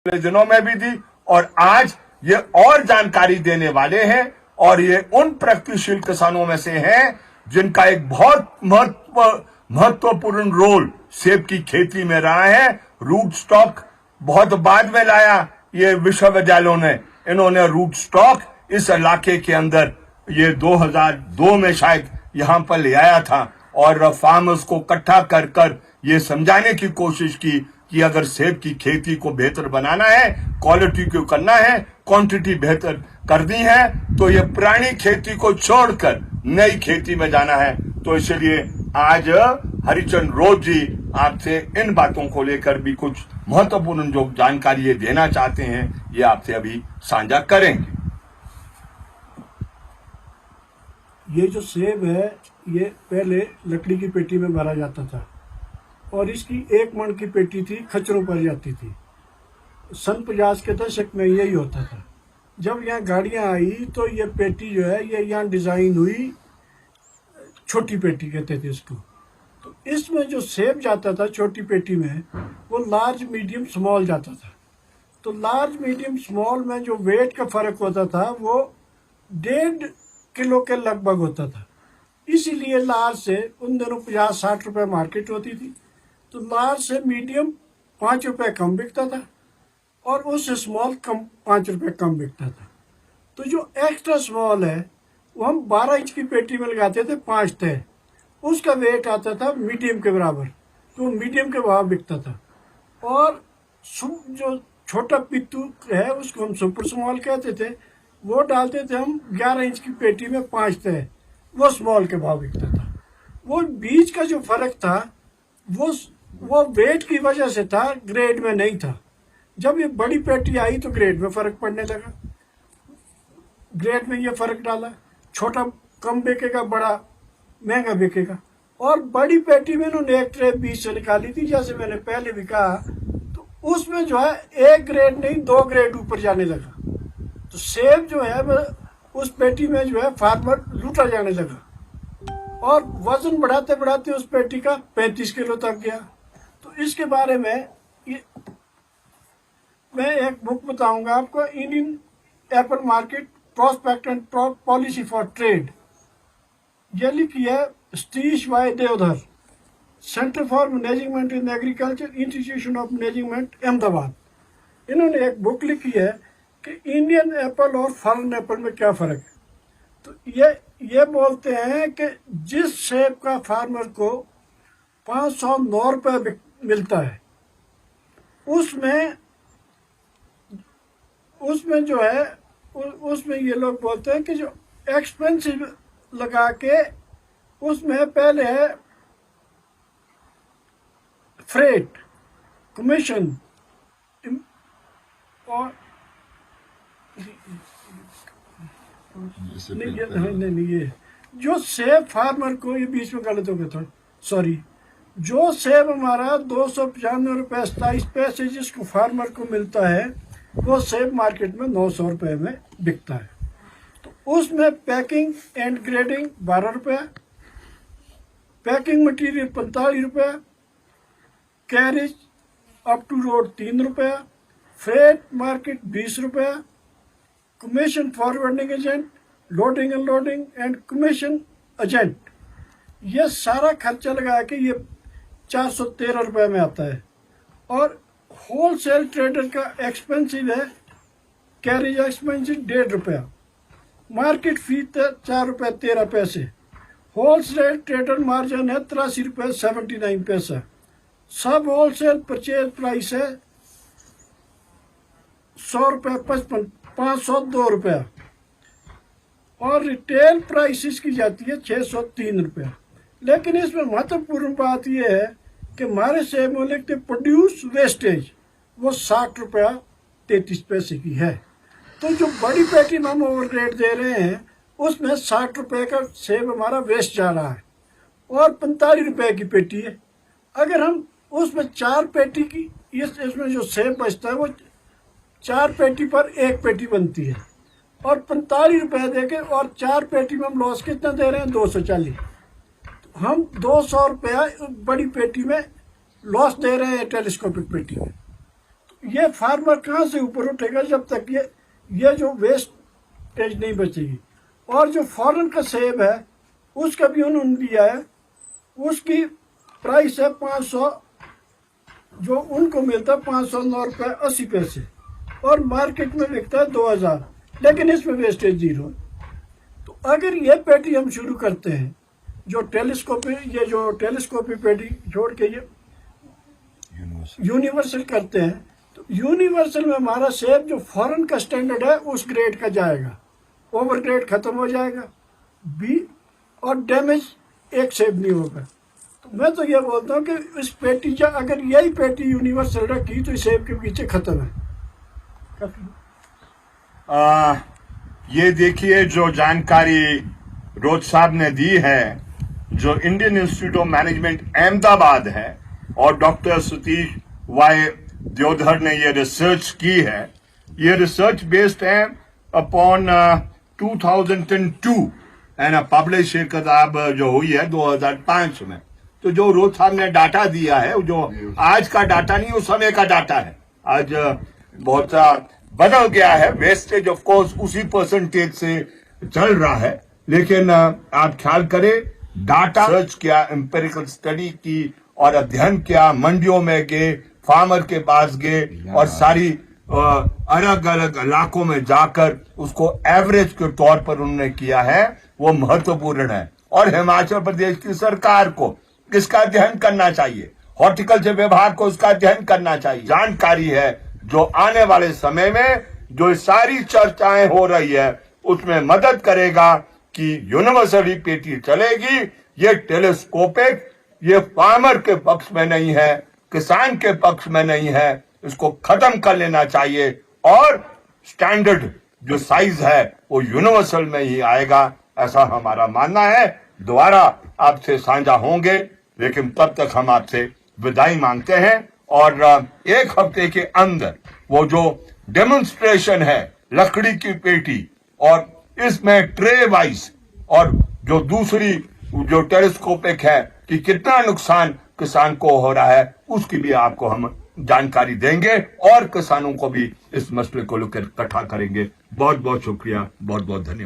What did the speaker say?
दिनों में भी दी और आज ये और जानकारी देने वाले हैं। और ये उन प्रगतिशील किसानों में से हैं जिनका एक बहुत महत्वपूर्ण रोल सेब की खेती में रहा है। रूट स्टॉक बहुत बाद में लाया ये विश्वविद्यालयों ने। इन्होंने रूट स्टॉक इस इलाके के अंदर ये 2002 में शायद यहां पर ले आया था और फार्मर्स को इकट्ठा कर कर ये समझाने की कोशिश की कि अगर सेब की खेती को बेहतर बनाना है, क्वालिटी को करना है, क्वांटिटी बेहतर करनी है, तो ये पुरानी खेती को छोड़कर नई खेती में जाना है। तो इसलिए आज हरिचंद रोज जी आपसे इन बातों को लेकर भी कुछ महत्वपूर्ण जो जानकारी ये देना चाहते हैं, ये आपसे अभी साझा करेंगे। ये जो सेब है ये पहले लकड़ी की पेटी में भरा जाता था और इसकी 1 मन की पेटी थी, खच्चरों पर जाती थी। सन 50 के दशक में यही होता था। जब यहाँ गाड़ियाँ आई तो ये पेटी जो है ये यहाँ डिज़ाइन हुई, छोटी पेटी कहते थे इसको। तो इसमें जो सेब जाता था छोटी पेटी में वो लार्ज मीडियम स्मॉल जाता था। तो लार्ज मीडियम स्मॉल में जो वेट का फ़र्क होता था वो 1.5 किलो के लगभग होता था। इसीलिए लार्ज से उन दिनों 50-60 रुपये मार्केट होती थी। तो लार्ज से मीडियम 5 रुपये कम बिकता था और उससे स्मॉल कम 5 रुपये कम बिकता था। तो जो एक्स्ट्रा स्मॉल है वो हम 12 इंच की पेटी में लगाते थे, 5 तय। उसका वेट आता था मीडियम के बराबर, तो मीडियम के भाव बिकता था। और जो छोटा पित्तू है उसको हम सुपर स्मॉल कहते थे, वो डालते थे हम 11 इंच की पेटी में 5 तय, वो स्मॉल के भाव बिकता था। वो बीच का जो फर्क था वो वेट की वजह से था, ग्रेड में नहीं था। जब ये बड़ी पेटी आई तो ग्रेड में फर्क पड़ने लगा। ग्रेड में ये फर्क डाला, छोटा कम बिकेगा, बड़ा महंगा बिकेगा। और बड़ी पेटी में इन्होंने एक ट्रे 20 से निकाली थी, जैसे मैंने पहले भी कहा। तो उसमें जो है 1 ग्रेड नहीं 2 ग्रेड ऊपर जाने लगा। तो सेब जो है उस पेटी में जो है फार्मर लूटा जाने लगा और वजन बढ़ाते बढ़ाते उस पेटी का 35 किलो तक गया। तो इसके बारे में मैं एक बुक बताऊंगा आपको, Indian apple market prospect and policy for trade. ये लिखी है Satish Y Deodhar, centre for management in agriculture, institution of management, Ahmedabad. इन्होंने एक बुक लिखी है कि इंडियन एप्पल और फॉरेन एप्पल में क्या फ़र्क है। तो ये बोलते हैं कि जिस सेब का फार्मर को 509 रुपये मिलता है उसमें जो है उसमें ये लोग बोलते हैं कि जो एक्सपेंसिव लगा के उसमें पहले है फ्रेट, कमीशन और नहीं ये जो सेब फार्मर को, ये बीच में गलत हो गया था, सॉरी। जो सेब हमारा 295 रुपये 27 पैसे जिसको फार्मर को मिलता है वो सेब मार्केट में 900 रुपये में बिकता है। तो उसमें पैकिंग एंड ग्रेडिंग 12 रुपये, पैकिंग मटेरियल 45 रुपये, कैरेज अप टू रोड 3 रुपये, फ्रेट मार्केट 20 रुपये, commission forwarding agent, loading unloading and commission agent, ये सारा खर्चा लगा के ये 413 रुपये में आता है। और होलसेल ट्रेडर का एक्सपेंसिव है, कैरेज एक्सपेंसिव 1.5 रुपया, मार्केट फी 4 रुपये 13 पैसे, होलसेल ट्रेडर मार्जिन है 83 रुपये 79 पैसा, सब होलसेल परचेज प्राइस है 100 रुपये 502 रुपया और रिटेल प्राइस इसकी जाती है 603 रुपया। लेकिन इसमें महत्वपूर्ण बात यह है कि हमारे सेब में लिखते प्रोड्यूस वेस्टेज वो 60 रुपया 33 पैसे की है। तो जो बड़ी पेटी में हम ओवरग्रेड दे रहे हैं उसमें 60 रुपये का सेब हमारा वेस्ट जा रहा है और 45 रुपये की पेटी है। अगर हम उसमें 4 पेटी की इसमें जो सेब बचता है वो 4 पेटी पर 1 पेटी बनती है और 45 रुपये देके और 4 पेटी में हम लॉस कितना दे रहे हैं 240। तो हम 200 रुपया बड़ी पेटी में लॉस दे रहे हैं टेलीस्कोपिक पेटी में। तो ये फार्मर कहाँ से ऊपर उठेगा जब तक ये जो वेस्टेज नहीं बचेगी। और जो फॉरेन का सेब है उसका भी उन्होंने दिया है, उसकी प्राइस है 500, जो उनको मिलता है 509 रुपये 80 पैसे, और मार्केट में बिकता है 2000, लेकिन इसमें वेस्टेज 0 है। तो अगर ये पेटी हम शुरू करते हैं, जो टेलीस्कोपी पेटी छोड़ के ये यूनिवर्सल करते हैं, तो यूनिवर्सल में हमारा सेब जो फॉरेन का स्टैंडर्ड है उस ग्रेड का जाएगा, ओवर ग्रेड खत्म हो जाएगा बी, और डैमेज एक सेब नहीं होगा। तो मैं तो ये बोलता हूँ कि इस पेटी अगर यही पेटी यूनिवर्सल रखी तो इस सेब के पीछे खत्म है। ये देखिए जो जानकारी रोज साहब ने दी है, जो Indian institute of management Ahmedabad है और डॉक्टर सतीश वाई देवधर ने ये रिसर्च की है, ये रिसर्च बेस्ड है अपॉन 2002 एंड पब्लिश ये किताब जो हुई है 2005 में। तो जो रोज साहब ने डाटा दिया है, जो आज का डाटा नहीं, उस समय का डाटा है। आज बहुत सा बदल गया है, वेस्टेज ऑफ कोर्स उसी परसेंटेज से चल रहा है, लेकिन आप ख्याल करें, डाटा सर्च किया, एम्पेरिकल स्टडी की और अध्ययन किया, मंडियों में गए, फार्मर के पास गए और सारी अलग अलग इलाकों में जाकर उसको एवरेज के तौर पर उन्होंने किया है, वो महत्वपूर्ण है। और हिमाचल प्रदेश की सरकार को इसका अध्ययन करना चाहिए, हॉर्टिकल्चर विभाग को इसका अध्ययन करना चाहिए। जानकारी है जो आने वाले समय में जो सारी चर्चाएं हो रही है उसमें मदद करेगा कि यूनिवर्सली पेटी चलेगी। ये टेलीस्कोपिक, ये फार्मर के पक्ष में नहीं है, किसान के पक्ष में नहीं है, इसको खत्म कर लेना चाहिए और स्टैंडर्ड जो साइज है वो यूनिवर्सल में ही आएगा, ऐसा हमारा मानना है। दोबारा आपसे साझा होंगे, लेकिन तब तक हम आपसे विदाई मांगते हैं और एक हफ्ते के अंदर वो जो डेमोन्स्ट्रेशन है लकड़ी की पेटी और इसमें ट्रे वाइज और जो दूसरी जो टेलीस्कोपिक है कि कितना नुकसान किसान को हो रहा है, उसकी भी आपको हम जानकारी देंगे और किसानों को भी इस मसले को लेकर इकट्ठा करेंगे। बहुत बहुत शुक्रिया, बहुत बहुत धन्यवाद।